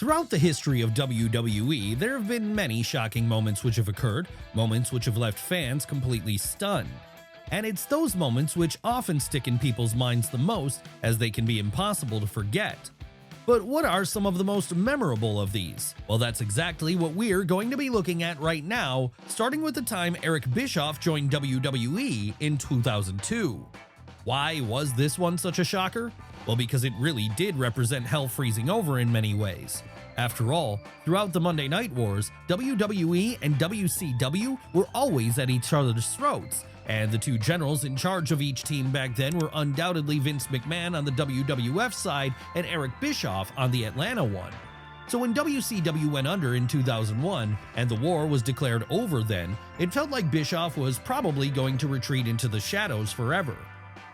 Throughout the history of WWE, there have been many shocking moments which have occurred, moments which have left fans completely stunned. And it's those moments which often stick in people's minds the most, as they can be impossible to forget. But what are some of the most memorable of these? Well, that's exactly what we're going to be looking at right now, starting with the time Eric Bischoff joined WWE in 2002. Why was this one such a shocker? Well, because it really did represent hell freezing over in many ways. After all, throughout the Monday Night Wars, WWE and WCW were always at each other's throats, and the two generals in charge of each team back then were undoubtedly Vince McMahon on the WWF side and Eric Bischoff on the Atlanta one. So when WCW went under in 2001 and the war was declared over then, it felt like Bischoff was probably going to retreat into the shadows forever.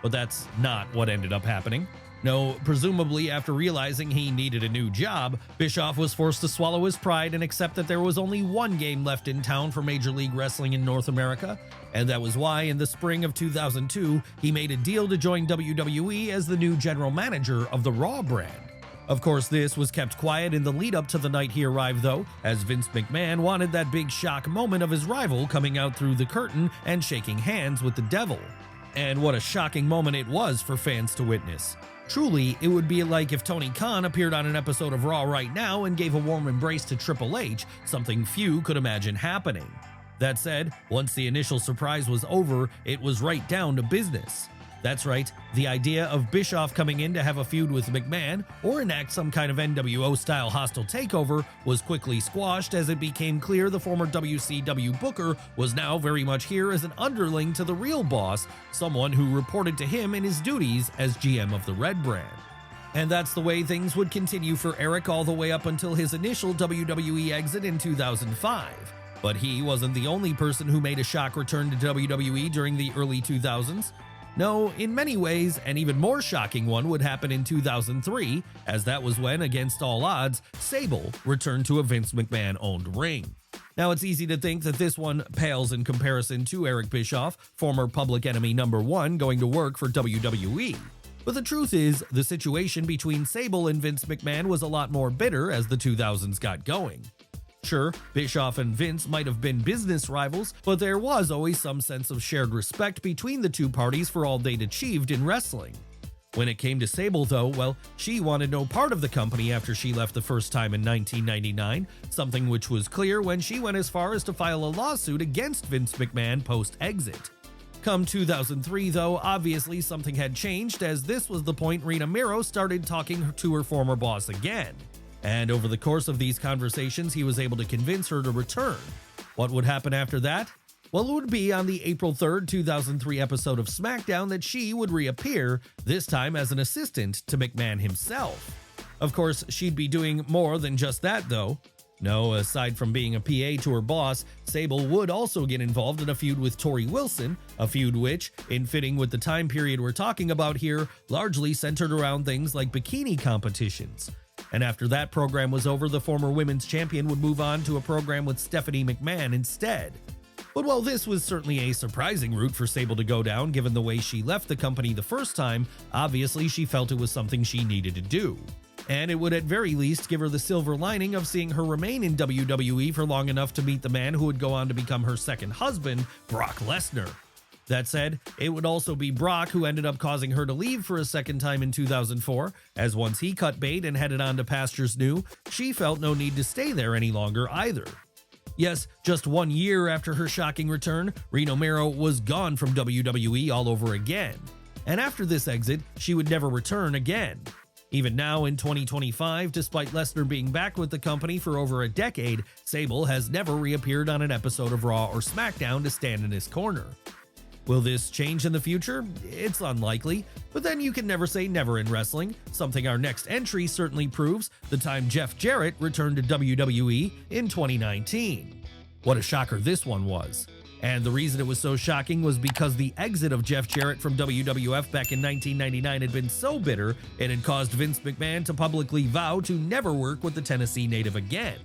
But that's not what ended up happening. No, presumably after realizing he needed a new job, Bischoff was forced to swallow his pride and accept that there was only one game left in town for Major League Wrestling in North America, and that was why in the spring of 2002 he made a deal to join WWE as the new general manager of the Raw brand. Of course, this was kept quiet in the lead-up to the night he arrived though, as Vince McMahon wanted that big shock moment of his rival coming out through the curtain and shaking hands with the devil. And what a shocking moment it was for fans to witness. Truly, it would be like if Tony Khan appeared on an episode of Raw right now and gave a warm embrace to Triple H, something few could imagine happening. That said, once the initial surprise was over, it was right down to business. That's right, the idea of Bischoff coming in to have a feud with McMahon or enact some kind of NWO-style hostile takeover was quickly squashed as it became clear the former WCW booker was now very much here as an underling to the real boss, someone who reported to him in his duties as GM of the Red brand. And that's the way things would continue for Eric all the way up until his initial WWE exit in 2005. But he wasn't the only person who made a shock return to WWE during the early 2000s. No, in many ways, an even more shocking one would happen in 2003, as that was when, against all odds, Sable returned to a Vince McMahon-owned ring. Now, it's easy to think that this one pales in comparison to Eric Bischoff, former public enemy number one, going to work for WWE. But the truth is, the situation between Sable and Vince McMahon was a lot more bitter as the 2000s got going. Sure, Bischoff and Vince might have been business rivals, but there was always some sense of shared respect between the two parties for all they'd achieved in wrestling. When it came to Sable though, well, she wanted no part of the company after she left the first time in 1999, something which was clear when she went as far as to file a lawsuit against Vince McMahon post-exit. Come 2003 though, obviously something had changed, as this was the point Rena Miro started talking to her former boss again. And over the course of these conversations, he was able to convince her to return. What would happen after that? Well, it would be on the April 3rd, 2003 episode of SmackDown that she would reappear, this time as an assistant to McMahon himself. Of course, she'd be doing more than just that though. No, aside from being a PA to her boss, Sable would also get involved in a feud with Tori Wilson, a feud which, in fitting with the time period we're talking about here, largely centered around things like bikini competitions. And after that program was over, the former women's champion would move on to a program with Stephanie McMahon instead. But while this was certainly a surprising route for Sable to go down given the way she left the company the first time, obviously she felt it was something she needed to do. And it would at very least give her the silver lining of seeing her remain in WWE for long enough to meet the man who would go on to become her second husband, Brock Lesnar. That said, it would also be Brock who ended up causing her to leave for a second time in 2004, as once he cut bait and headed on to pastures new, she felt no need to stay there any longer either. Yes, just 1 year after her shocking return, Rena Miro was gone from WWE all over again. And after this exit, she would never return again. Even now in 2025, despite Lesnar being back with the company for over a decade, Sable has never reappeared on an episode of Raw or SmackDown to stand in his corner. Will this change in the future? It's unlikely, but then you can never say never in wrestling, something our next entry certainly proves, the time Jeff Jarrett returned to WWE in 2019. What a shocker this one was. And the reason it was so shocking was because the exit of Jeff Jarrett from WWF back in 1999 had been so bitter, it had caused Vince McMahon to publicly vow to never work with the Tennessee native again.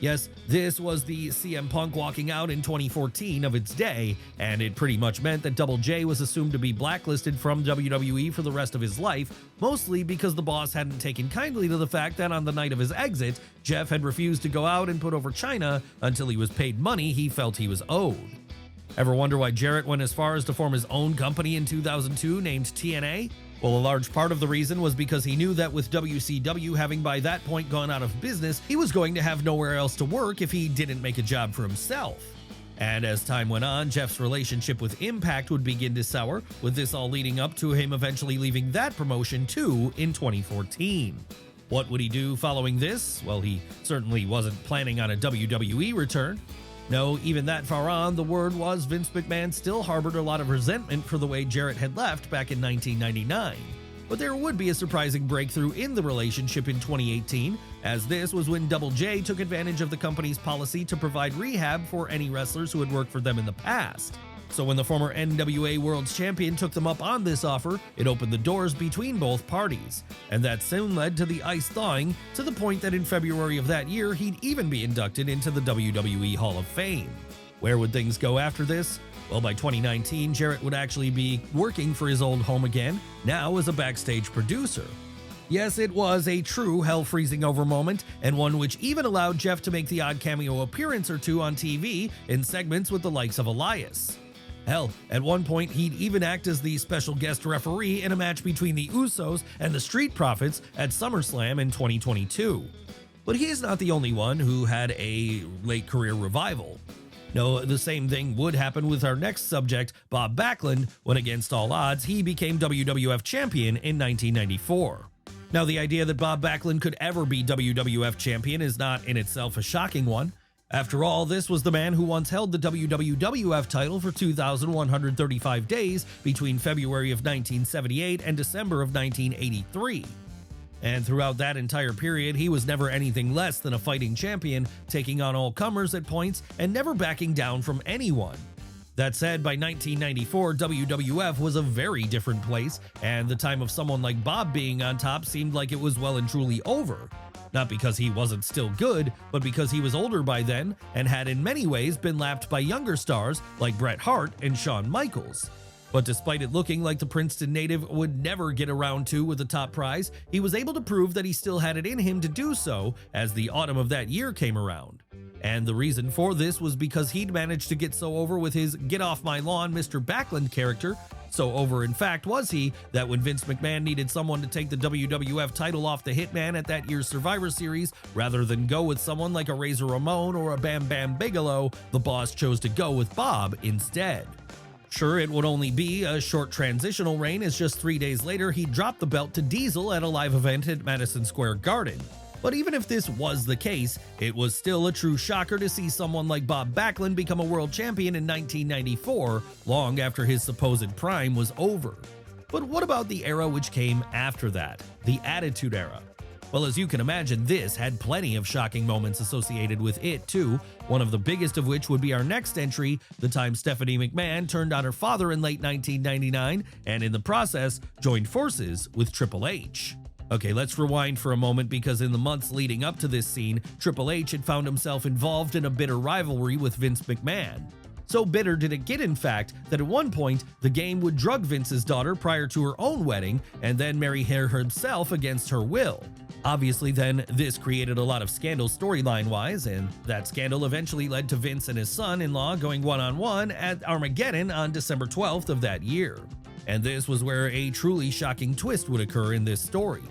Yes, this was the CM Punk walking out in 2014 of its day, and it pretty much meant that Double J was assumed to be blacklisted from WWE for the rest of his life, mostly because the boss hadn't taken kindly to the fact that on the night of his exit, Jeff had refused to go out and put over China until he was paid money he felt he was owed. Ever wonder why Jarrett went as far as to form his own company in 2002 named TNA? Well, a large part of the reason was because he knew that with WCW having by that point gone out of business, he was going to have nowhere else to work if he didn't make a job for himself. And as time went on, Jeff's relationship with Impact would begin to sour, with this all leading up to him eventually leaving that promotion too in 2014. What would he do following this? Well, he certainly wasn't planning on a WWE return. No, even that far on, the word was Vince McMahon still harbored a lot of resentment for the way Jarrett had left back in 1999. But there would be a surprising breakthrough in the relationship in 2018, as this was when Double J took advantage of the company's policy to provide rehab for any wrestlers who had worked for them in the past. So when the former NWA World Champion took them up on this offer, it opened the doors between both parties. And that soon led to the ice thawing, to the point that in February of that year, he'd even be inducted into the WWE Hall of Fame. Where would things go after this? Well, by 2019, Jarrett would actually be working for his old home again, now as a backstage producer. Yes, it was a true hell-freezing over moment, and one which even allowed Jeff to make the odd cameo appearance or two on TV in segments with the likes of Elias. Hell, at one point he'd even act as the special guest referee in a match between the Usos and the Street Profits at SummerSlam in 2022. But he is not the only one who had a late career revival. No, the same thing would happen with our next subject, Bob Backland, when against all odds he became WWF champion in 1994. Now, the idea that Bob Backland could ever be WWF champion is not in itself a shocking one. After all, this was the man who once held the WWF title for 2,135 days between February of 1978 and December of 1983. And throughout that entire period, he was never anything less than a fighting champion, taking on all comers at points and never backing down from anyone. That said, by 1994, WWF was a very different place, and the time of someone like Bob being on top seemed like it was well and truly over. Not because he wasn't still good, but because he was older by then and had in many ways been lapped by younger stars like Bret Hart and Shawn Michaels. But despite it looking like the Princeton native would never get around to with the top prize, he was able to prove that he still had it in him to do so as the autumn of that year came around. And the reason for this was because he'd managed to get so over with his "Get Off My Lawn, Mr. Backland" character. So over in fact was he that when Vince McMahon needed someone to take the WWF title off the Hitman at that year's Survivor Series, rather than go with someone like a Razor Ramon or a Bam Bam Bigelow, the boss chose to go with Bob instead. Sure, it would only be a short transitional reign, as just 3 days later he dropped the belt to Diesel at a live event at Madison Square Garden. But even if this was the case, it was still a true shocker to see someone like Bob Backland become a world champion in 1994, long after his supposed prime was over. But what about the era which came after that, the Attitude Era? Well, as you can imagine, this had plenty of shocking moments associated with it too, one of the biggest of which would be our next entry, the time Stephanie McMahon turned on her father in late 1999 and in the process joined forces with Triple H. Okay, let's rewind for a moment, because in the months leading up to this scene, Triple H had found himself involved in a bitter rivalry with Vince McMahon. So bitter did it get, in fact, that at one point, the game would drug Vince's daughter prior to her own wedding and then marry her himself against her will. Obviously then, this created a lot of scandal storyline-wise, and that scandal eventually led to Vince and his son-in-law going one-on-one at Armageddon on December 12th of that year. And this was where a truly shocking twist would occur in this story.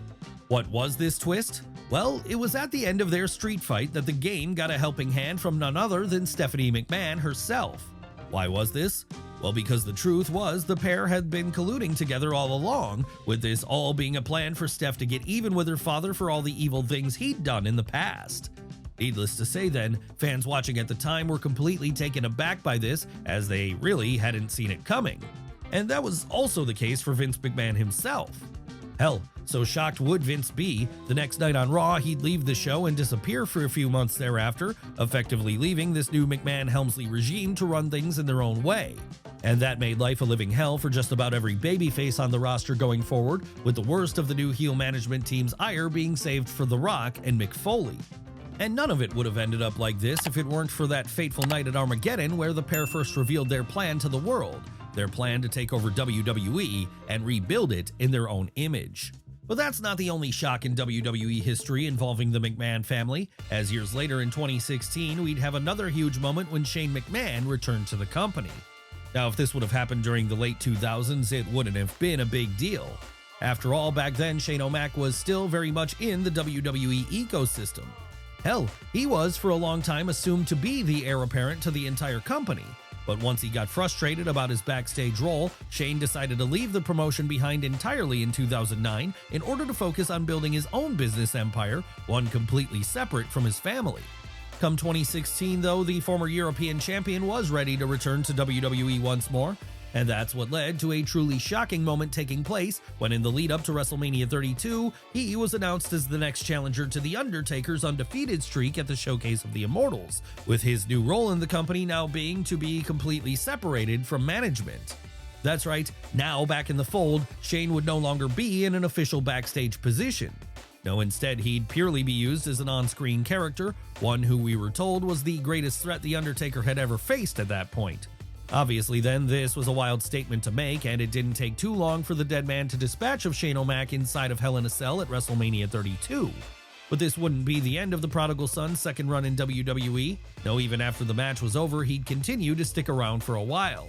What was this twist? Well, it was at the end of their street fight that the game got a helping hand from none other than Stephanie McMahon herself. Why was this? Well, because the truth was the pair had been colluding together all along, with this all being a plan for Steph to get even with her father for all the evil things he'd done in the past. Needless to say then, fans watching at the time were completely taken aback by this, as they really hadn't seen it coming. And that was also the case for Vince McMahon himself. Hell, so shocked would Vince be, the next night on Raw he'd leave the show and disappear for a few months thereafter, effectively leaving this new McMahon-Helmsley regime to run things in their own way. And that made life a living hell for just about every babyface on the roster going forward, with the worst of the new heel management team's ire being saved for The Rock and Mick Foley. And none of it would have ended up like this if it weren't for that fateful night at Armageddon where the pair first revealed their plan to the world, their plan to take over WWE and rebuild it in their own image. But that's not the only shock in WWE history involving the McMahon family, as years later in 2016 we'd have another huge moment when Shane McMahon returned to the company. Now, if this would have happened during the late 2000s, it wouldn't have been a big deal. After all, back then Shane O'Mac was still very much in the WWE ecosystem. Hell, he was for a long time assumed to be the heir apparent to the entire company. But once he got frustrated about his backstage role, Shane decided to leave the promotion behind entirely in 2009 in order to focus on building his own business empire, one completely separate from his family. Come 2016, though, the former European champion was ready to return to WWE once more, and that's what led to a truly shocking moment taking place when, in the lead-up to WrestleMania 32, he was announced as the next challenger to The Undertaker's undefeated streak at the Showcase of the Immortals, with his new role in the company now being to be completely separated from management. That's right, now back in the fold, Shane would no longer be in an official backstage position. No, instead he'd purely be used as an on-screen character, one who we were told was the greatest threat The Undertaker had ever faced at that point. Obviously then, this was a wild statement to make, and it didn't take too long for the dead man to dispatch of Shane O'Mac inside of Hell in a Cell at WrestleMania 32. But this wouldn't be the end of the prodigal son's second run in WWE. No, even after the match was over, he'd continue to stick around for a while.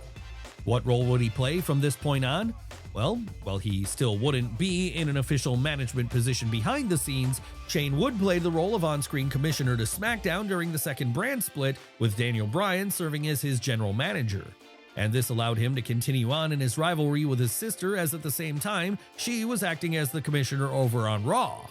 What role would he play from this point on? Well, he still wouldn't be in an official management position behind the scenes. Shane would play the role of on-screen commissioner to SmackDown during the second brand split, with Daniel Bryan serving as his general manager. And this allowed him to continue on in his rivalry with his sister, as at the same time, she was acting as the commissioner over on Raw.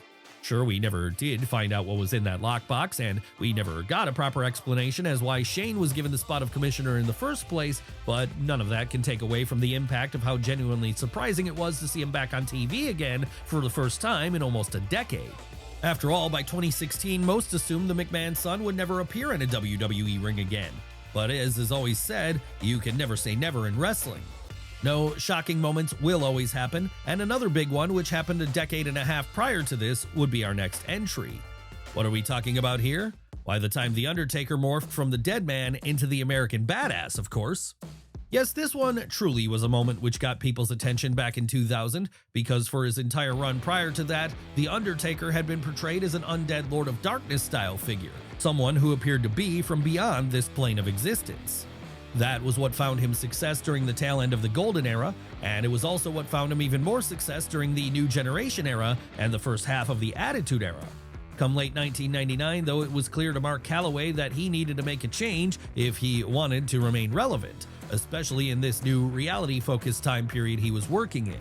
Sure, we never did find out what was in that lockbox, and we never got a proper explanation as why Shane was given the spot of commissioner in the first place, but none of that can take away from the impact of how genuinely surprising it was to see him back on TV again for the first time in almost a decade. After all, by 2016, most assumed the McMahon son would never appear in a WWE ring again. But as is always said, you can never say never in wrestling. No, shocking moments will always happen, and another big one, which happened a decade and a half prior to this, would be our next entry. What are we talking about here? Why, the time The Undertaker morphed from the dead man into the American Badass, of course. Yes, this one truly was a moment which got people's attention back in 2000, because for his entire run prior to that, The Undertaker had been portrayed as an undead Lord of Darkness style figure, someone who appeared to be from beyond this plane of existence. That was what found him success during the tail end of the Golden Era, and it was also what found him even more success during the New Generation Era and the first half of the Attitude Era. Come late 1999, though, it was clear to Mark Calloway that he needed to make a change if he wanted to remain relevant, especially in this new reality-focused time period he was working in.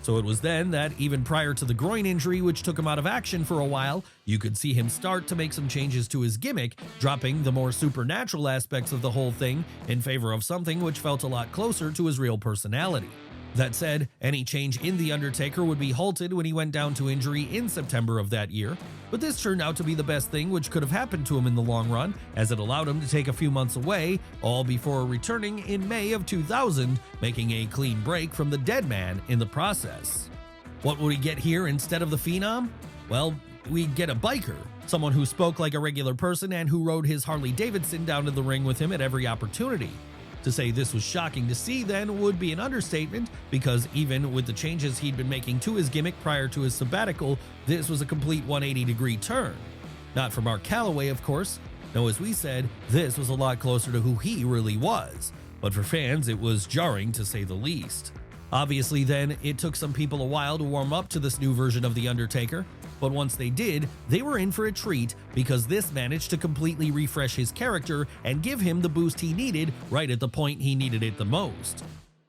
So it was then that, even prior to the groin injury which took him out of action for a while, you could see him start to make some changes to his gimmick, dropping the more supernatural aspects of the whole thing in favor of something which felt a lot closer to his real personality. That said, any change in The Undertaker would be halted when he went down to injury in September of that year, but this turned out to be the best thing which could have happened to him in the long run, as it allowed him to take a few months away, all before returning in May of 2000, making a clean break from the dead man in the process. What would he get here instead of the Phenom? Well, we'd get a biker, someone who spoke like a regular person and who rode his Harley Davidson down to the ring with him at every opportunity. To say this was shocking to see then would be an understatement, because even with the changes he'd been making to his gimmick prior to his sabbatical, this was a complete 180-degree turn. Not for Mark Calloway, of course. No, as we said, this was a lot closer to who he really was. But for fans, it was jarring to say the least. Obviously then, it took some people a while to warm up to this new version of The Undertaker, but once they did, they were in for a treat, because this managed to completely refresh his character and give him the boost he needed right at the point he needed it the most.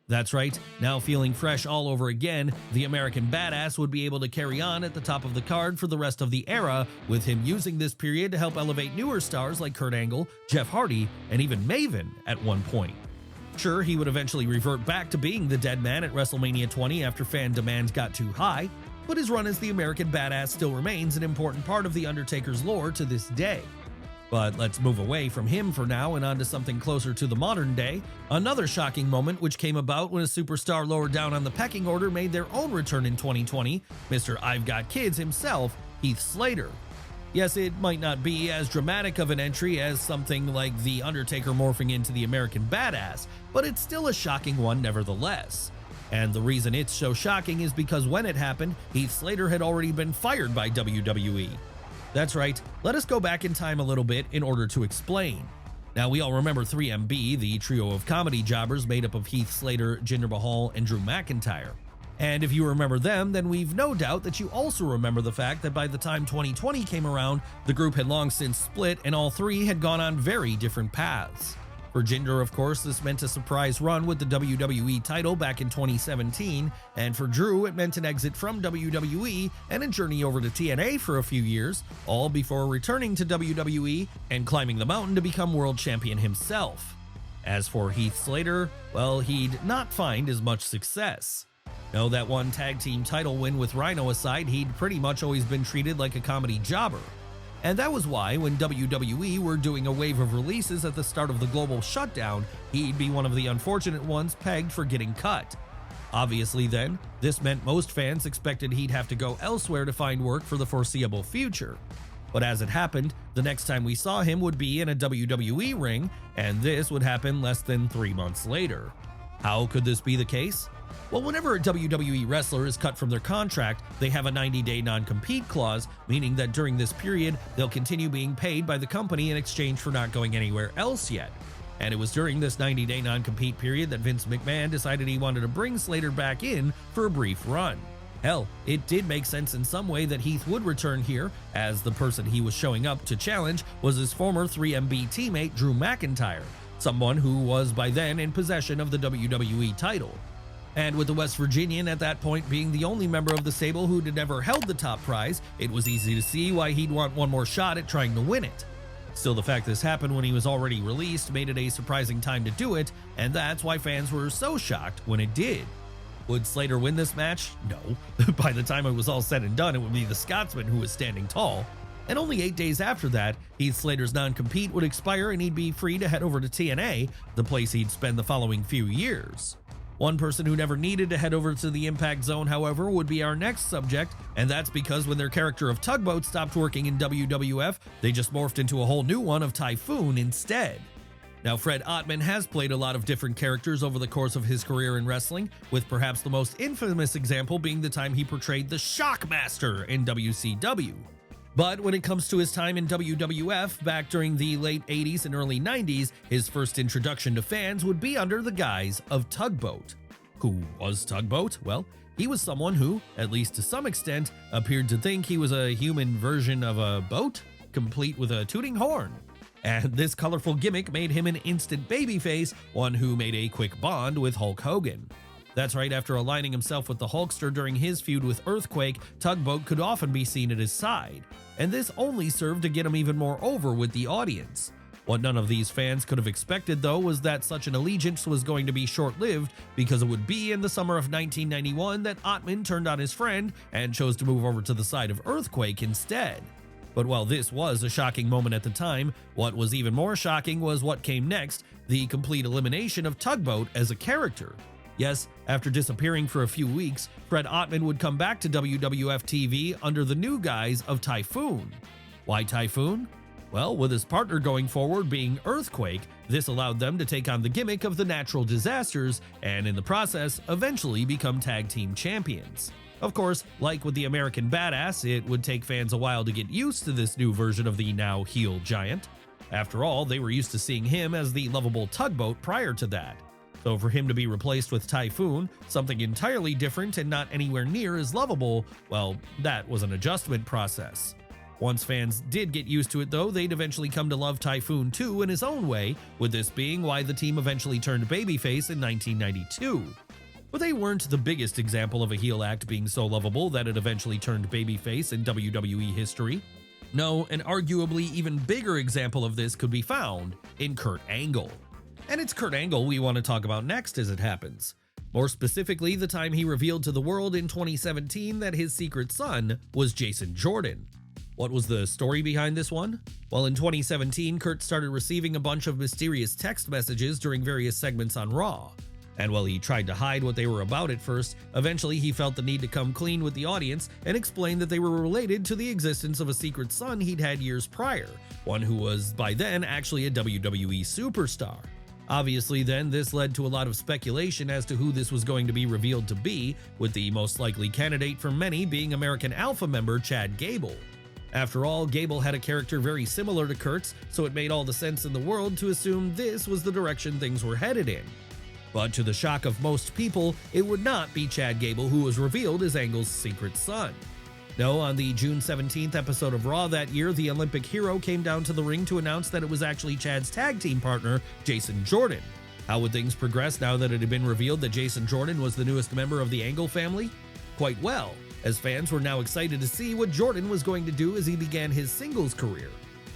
That's right, now feeling fresh all over again, the American Badass would be able to carry on at the top of the card for the rest of the era, with him using this period to help elevate newer stars like Kurt Angle, Jeff Hardy, and even Maven at one point. Sure, he would eventually revert back to being the dead man at WrestleMania 20 after fan demand got too high, but his run as the American Badass still remains an important part of The Undertaker's lore to this day. But let's move away from him for now and onto something closer to the modern day. Another shocking moment which came about when a superstar lower down on the pecking order made their own return in 2020, Mr. I've Got Kids himself, Heath Slater. Yes, it might not be as dramatic of an entry as something like The Undertaker morphing into the American Badass, but it's still a shocking one nevertheless. And the reason it's so shocking is because when it happened, Heath Slater had already been fired by WWE. That's right, let us go back in time a little bit in order to explain. Now, we all remember 3MB, the trio of comedy jobbers made up of Heath Slater, Jinder Mahal, and Drew McIntyre. And if you remember them, then we've no doubt that you also remember the fact that by the time 2020 came around, the group had long since split and all three had gone on very different paths. For Jinder, of course, this meant a surprise run with the WWE title back in 2017, and for Drew, it meant an exit from WWE and a journey over to TNA for a few years, all before returning to WWE and climbing the mountain to become world champion himself. As for Heath Slater, well, he'd not find as much success. No, that one tag team title win with Rhino aside, he'd pretty much always been treated like a comedy jobber. And that was why, when WWE were doing a wave of releases at the start of the global shutdown, he'd be one of the unfortunate ones pegged for getting cut. Obviously then, this meant most fans expected he'd have to go elsewhere to find work for the foreseeable future. But as it happened, the next time we saw him would be in a WWE ring, and this would happen less than 3 months later. How could this be the case? Well, whenever a WWE wrestler is cut from their contract, they have a 90-day non-compete clause, meaning that during this period, they'll continue being paid by the company in exchange for not going anywhere else yet. And it was during this 90-day non-compete period that Vince McMahon decided he wanted to bring Slater back in for a brief run. Hell, it did make sense in some way that Heath would return here, as the person he was showing up to challenge was his former 3MB teammate Drew McIntyre, someone who was by then in possession of the WWE title. And with the West Virginian at that point being the only member of the stable who had never held the top prize, it was easy to see why he'd want one more shot at trying to win it. Still, the fact this happened when he was already released made it a surprising time to do it, and that's why fans were so shocked when it did. Would Slater win this match? No. By the time it was all said and done, it would be the Scotsman who was standing tall. And only 8 days after that, Heath Slater's non-compete would expire and he'd be free to head over to TNA, the place he'd spend the following few years. One person who never needed to head over to the Impact Zone, however, would be our next subject, and that's because when their character of Tugboat stopped working in WWF, they just morphed into a whole new one of Typhoon instead. Now, Fred Otman has played a lot of different characters over the course of his career in wrestling, with perhaps the most infamous example being the time he portrayed the Shockmaster in WCW. But when it comes to his time in WWF back during the late 80s and early 90s, his first introduction to fans would be under the guise of Tugboat. Who was Tugboat? Well, he was someone who, at least to some extent, appeared to think he was a human version of a boat, complete with a tooting horn. And this colorful gimmick made him an instant babyface, one who made a quick bond with Hulk Hogan. That's right, after aligning himself with the Hulkster during his feud with Earthquake, Tugboat could often be seen at his side, and this only served to get him even more over with the audience. What none of these fans could have expected, though, was that such an allegiance was going to be short-lived, because it would be in the summer of 1991 that Otman turned on his friend and chose to move over to the side of Earthquake instead. But while this was a shocking moment at the time, what was even more shocking was what came next, the complete elimination of Tugboat as a character. Yes, after disappearing for a few weeks, Fred Otman would come back to WWF TV under the new guise of Typhoon. Why Typhoon? Well, with his partner going forward being Earthquake, this allowed them to take on the gimmick of the natural disasters and in the process eventually become tag team champions. Of course, like with the American Badass, it would take fans a while to get used to this new version of the now heel giant. After all, they were used to seeing him as the lovable Tugboat prior to that. So for him to be replaced with Typhoon, something entirely different and not anywhere near as lovable, well, that was an adjustment process. Once fans did get used to it though, they'd eventually come to love Typhoon too in his own way, with this being why the team eventually turned babyface in 1992. But they weren't the biggest example of a heel act being so lovable that it eventually turned babyface in WWE history. No, an arguably even bigger example of this could be found in Kurt Angle. And it's Kurt Angle we want to talk about next as it happens. More specifically, the time he revealed to the world in 2017 that his secret son was Jason Jordan. What was the story behind this one? Well, in 2017, Kurt started receiving a bunch of mysterious text messages during various segments on Raw. And while he tried to hide what they were about at first, eventually he felt the need to come clean with the audience and explain that they were related to the existence of a secret son he'd had years prior, one who was by then actually a WWE superstar. Obviously then, this led to a lot of speculation as to who this was going to be revealed to be, with the most likely candidate for many being American Alpha member Chad Gable. After all, Gable had a character very similar to Kurt's, so it made all the sense in the world to assume this was the direction things were headed in. But to the shock of most people, it would not be Chad Gable who was revealed as Angle's secret son. No, on the June 17th episode of Raw that year, the Olympic hero came down to the ring to announce that it was actually Chad's tag team partner, Jason Jordan. How would things progress now that it had been revealed that Jason Jordan was the newest member of the Angle family? Quite well, as fans were now excited to see what Jordan was going to do as he began his singles career.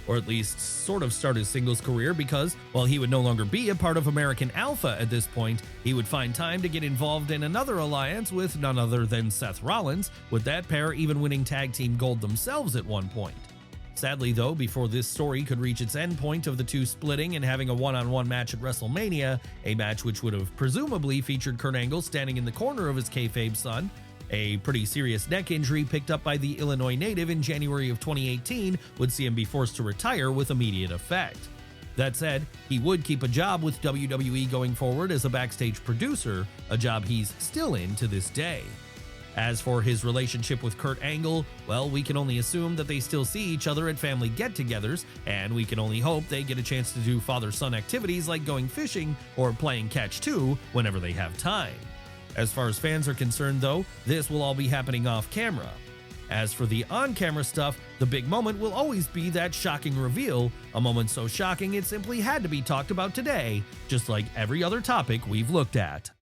Or at least sort of start his singles career, because while he would no longer be a part of American Alpha at this point, he would find time to get involved in another alliance with none other than Seth Rollins, with that pair even winning tag team gold themselves at one point. Sadly though, before this story could reach its end point of the two splitting and having a one-on-one match at WrestleMania, a match which would have presumably featured Kurt Angle standing in the corner of his kayfabe son, a pretty serious neck injury picked up by the Illinois native in January of 2018 would see him be forced to retire with immediate effect. That said, he would keep a job with WWE going forward as a backstage producer, a job he's still in to this day. As for his relationship with Kurt Angle, well, we can only assume that they still see each other at family get-togethers, and we can only hope they get a chance to do father-son activities like going fishing or playing catch-2 whenever they have time. As far as fans are concerned though, this will all be happening off camera. As for the on-camera stuff, the big moment will always be that shocking reveal, a moment so shocking it simply had to be talked about today, just like every other topic we've looked at.